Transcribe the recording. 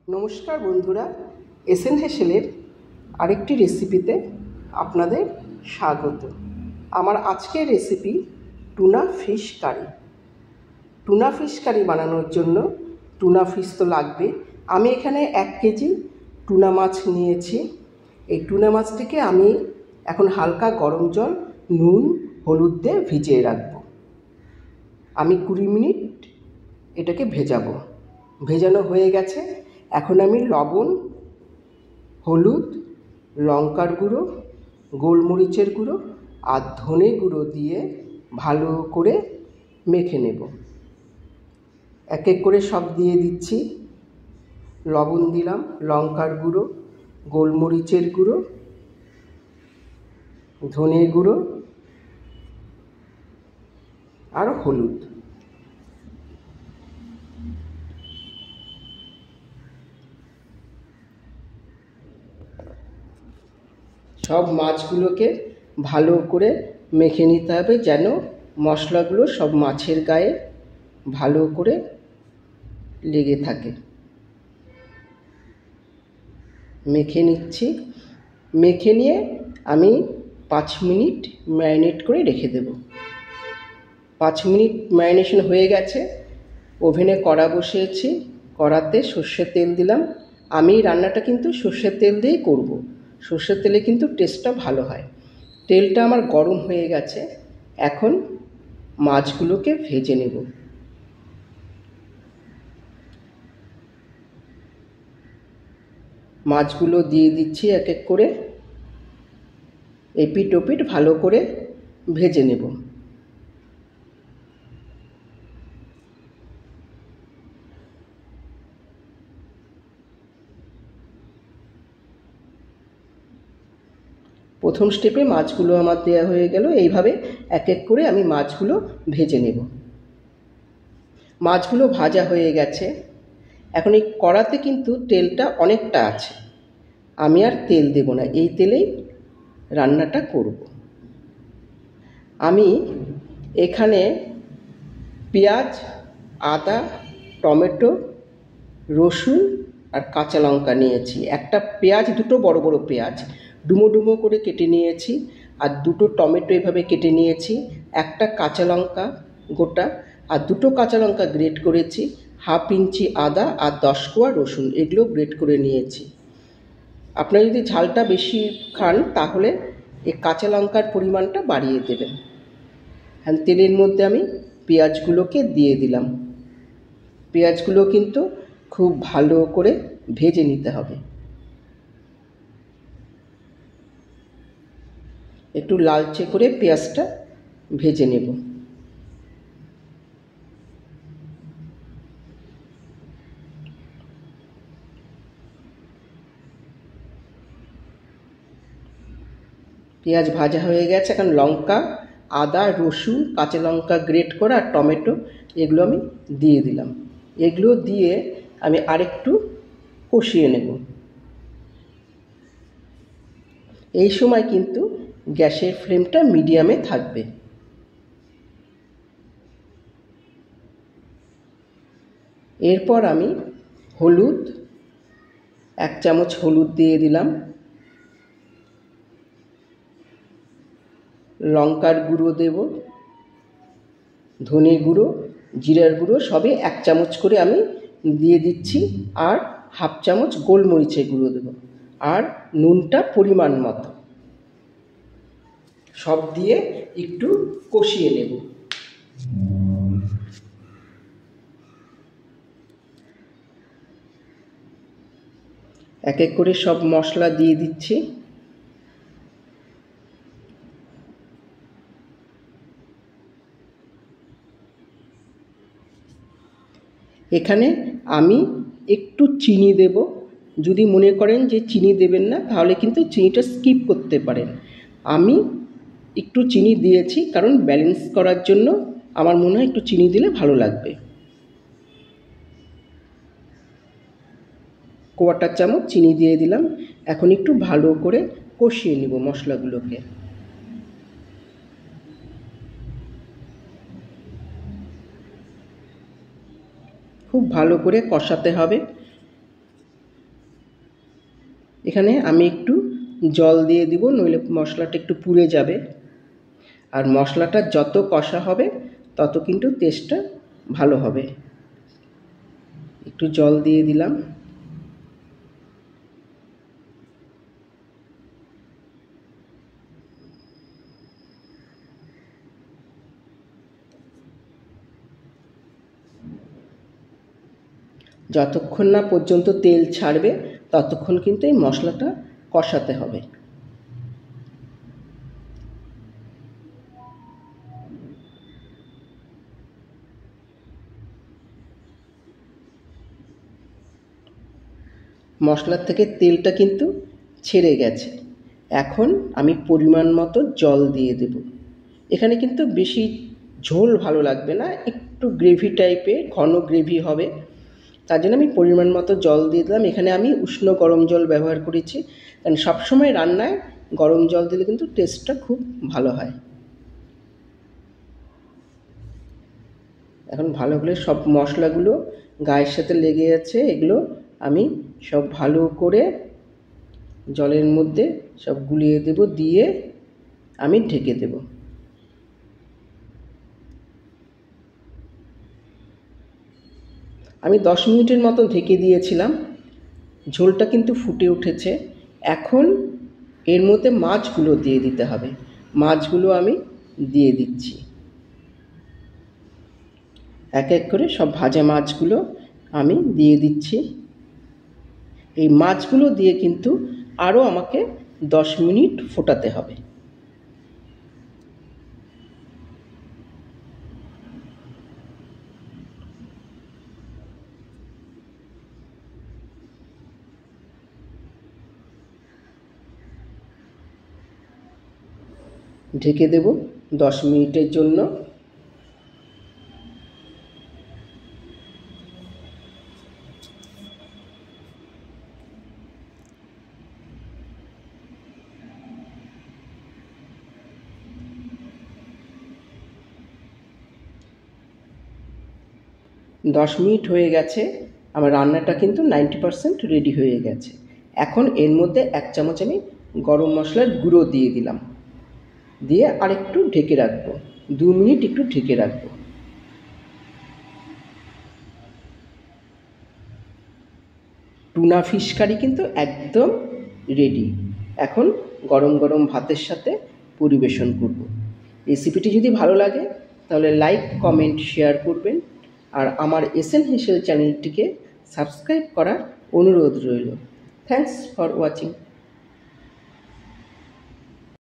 নমস্কার বন্ধুরা, এসএন হেসেলের আরেকটি রেসিপিতে আপনাদের স্বাগত। আমার আজকের recipe tuna fish curry. Tuna fish curry বানানোর জন্য টুনা ফিশ তো লাগবে। আমি এখানে 1 কেজি টুনা মাছ নিয়েছি। এই টুনা মাছটিকে আমি এখন হালকা গরম জল, নুন, হলুদ দিয়ে ভিজিয়ে রাখব। আমি 20 মিনিট এটাকে ভেজাবো। ভেজানো হয়ে গেছে। এখন আমি লবণ, হলুদ, লঙ্কার গুঁড়ো, গোলমরিচের গুঁড়ো আর ধনে গুঁড়ো দিয়ে ভালো করে মেখে নেব। এক এক করে সব দিয়ে দিচ্ছি। লবণ দিলাম, লঙ্কার গুঁড়ো, গোলমরিচের গুঁড়ো, ধনে গুঁড়ো আর হলুদ। সব মাছগুলোকে ভালো করে মেখে নিতে হবে, যেন মশলাগুলো সব মাছের গায়ে ভালো করে লেগে থাকে। মেখে নিচ্ছি। মেখে নিয়ে আমি 5 মিনিট ম্যারিনেট করে রেখে দেব। 5 মিনিট ম্যারিনেশন হয়ে গেছে। ওভেনে কড়া বসিয়েছি। কড়াতে সর্ষের তেল দিলাম। আমি রান্নাটা কিন্তু সর্ষের তেল দিয়েই করব। সর্ষের তেলে কিন্তু টেস্টটা ভালো হয়। তেলটা আমার গরম হয়ে গেছে। এখন মাছগুলোকে ভেজে নেব। মাছগুলো দিয়ে দিচ্ছি এক এক করে। এপিট ওপিট ভালো করে ভেজে নেব। প্রথম স্টেপে মাছগুলো আমার দেওয়া হয়ে গেল। এইভাবে এক এক করে আমি মাছগুলো ভেজে নেব। মাছগুলো ভাজা হয়ে গেছে। এখন এই কড়াতে কিন্তু তেলটা অনেকটা আছে। আমি আর তেল দেব না, এই তেলেই রান্নাটা করব। আমি এখানে পেঁয়াজ, আদা, টমেটো, রসুন আর কাঁচা লঙ্কা নিয়েছি। একটা পেঁয়াজ, দুটো বড় বড় পেঁয়াজ ডুমো ডুমো করে কেটে নিয়েছি, আর দুটো টমেটো এভাবে কেটে নিয়েছি। একটা কাঁচা লঙ্কা গোটা আর দুটো কাঁচা লঙ্কা গ্রেট করেছি। 1/2 ইঞ্চি আদা আর 10 কোয়া রসুন, এগুলো গ্রেট করে নিয়েছি। আপনারা যদি ঝালটা বেশি খান তাহলে এই কাঁচা লঙ্কার পরিমাণটা বাড়িয়ে দেবেন। হ্যাঁ, তেলের মধ্যে আমি পেঁয়াজগুলোকে দিয়ে দিলাম। পেঁয়াজগুলো কিন্তু খুব ভালো করে ভেজে নিতে হবে। একটু লালচে করে পেঁয়াজটা ভেজে নেব। পেঁয়াজ ভাজা হয়ে গেছে। এখন লঙ্কা, আদা, রসুন, কাঁচা লঙ্কা গ্রেট করা আর টমেটো এগুলো আমি দিয়ে দিলাম। এগুলো দিয়ে আমি আরেকটু কষিয়ে নেব। এই সময় কিন্তু গ্যাসের ফ্লেমটা মিডিয়ামে থাকবে। এরপর আমি হলুদ, 1 চামচ হলুদ দিয়ে দিলাম। লঙ্কার গুঁড়ো দেব, ধনে গুঁড়ো, জিরার গুঁড়ো সবে 1 চামচ করে আমি দিয়ে দিচ্ছি, আর 1/2 চামচ গোলমরিচের গুঁড়ো দেব, আর নুনটা পরিমাণ মতো। সব দিয়ে একটু কষিয়ে নেব। এক এক করে সব মশলা দিয়ে দিচ্ছি। এখানে আমি একটু চিনি দেব। যদি মনে করেন যে চিনি দেবেন না, তাহলে কিন্তু চিনিটা স্কিপ করতে পারেন। আমি একটু চিনি দিয়েছি, কারণ ব্যালেন্স করার জন্য আমার মনে হয় একটু চিনি দিলে ভালো লাগবে। 1/4 চামচ চিনি দিয়ে দিলাম। এখন একটু ভালো করে কষিয়ে নেব মশলাগুলোকে। খুব ভালো করে কষাতে হবে। এখানে আমি একটু জল দিয়ে দিব, নইলে মশলাটা একটু পুড়ে যাবে। আর মশলাটা যত কষা হবে তত কিন্তু টেস্টটা ভালো হবে। একটু জল দিয়ে দিলাম। যতক্ষণ না পর্যন্ত তেল ছাড়বে ততক্ষণ কিন্তু এই মশলাটা কষাতে হবে। মশলার থেকে তেলটা কিন্তু ছেড়ে গেছে। এখন আমি পরিমাণ মতো জল দিয়ে দেব। এখানে কিন্তু বেশি ঝোল ভালো লাগবে না, একটু গ্রেভি টাইপের, ঘন গ্রেভি হবে। তার জন্য আমি পরিমাণ মতো জল দিয়ে দিলাম। এখানে আমি উষ্ণ গরম জল ব্যবহার করেছি, কারণ সবসময় রান্নায় গরম জল দিলে কিন্তু টেস্টটা খুব ভালো হয়। এখন ভালো করে সব মশলাগুলো গায়ের সাথে লেগে আছে, এগুলো আমি সব ভালো করে জলের মধ্যে সব গুলিয়ে দেব, দিয়ে আমি ঢেকে দেব। আমি 10 মিনিটের মতো ঢেকে দিয়েছিলাম। ঝোলটা কিন্তু ফুটে উঠেছে। এখন এর মধ্যে মাছগুলো দিয়ে দিতে হবে। মাছগুলো আমি দিয়ে দিচ্ছি। এক এক করে সব ভাজা মাছগুলো আমি দিয়ে দিচ্ছি। এই মাছগুলো দিয়ে কিন্তু আরও আমাকে 10 মিনিট ফোটাতে হবে। ঢেকে দেব 10 মিনিটের জন্য। দশ মিনিট হয়ে গেছে। আমার রান্নাটা কিন্তু 90% রেডি হয়ে গেছে। এখন এর মধ্যে 1 চামচ আমি গরম মশলার গুঁড়ো দিয়ে দিলাম, দিয়ে আরেকটু ঢেকে রাখবো। 2 মিনিট একটু ঢেকে রাখবো। টুনা ফিশ কারি কিন্তু একদম রেডি। এখন গরম গরম ভাতের সাথে পরিবেশন করব। রেসিপিটি যদি ভালো লাগে তাহলে লাইক, কমেন্ট, শেয়ার করবেন। আর আমার এসএন হেসেল চ্যানেলটিকে সাবস্ক্রাইব করার অনুরোধ রইল। Thanks for watching.